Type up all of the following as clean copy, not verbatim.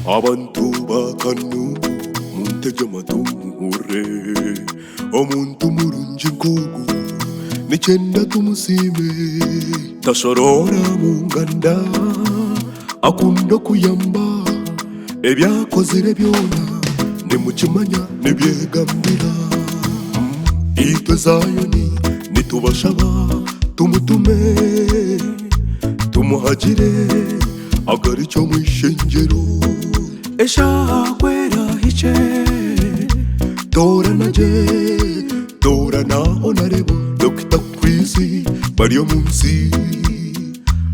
Abantu bakanu munteje amatumuhure omuntu murungi nkogu nicyenda tumusime tashorora mu nganda akunda kuyamba ebyakozere byona nimukimanya nibyegambira itwe zayoni nitubashaba tumutume tumuhagire agaricyo mwishengero eshakwera hiche tora naje tora na onarebo Dr. Kwisi bariyo munsi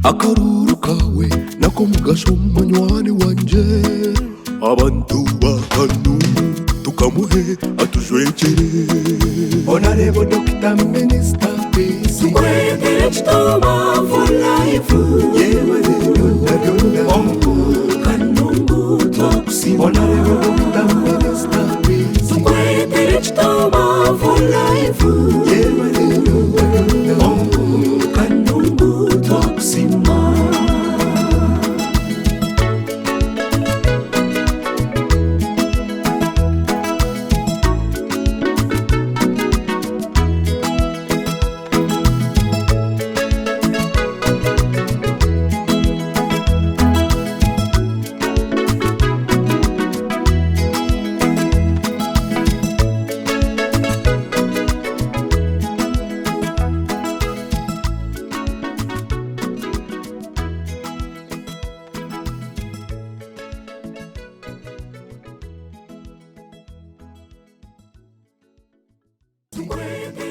akaruru kawe nako mugasho munywani wanje abantu bakanu tukamuhe atujwekere onarebo Dr. Minister Kwisi kwegere Ekitooma for life yewe Honorable Dr. Minister Kwisi tukwegere Ekitooma for life kanungu twakusima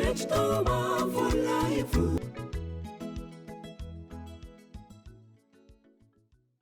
Ekitooma for life.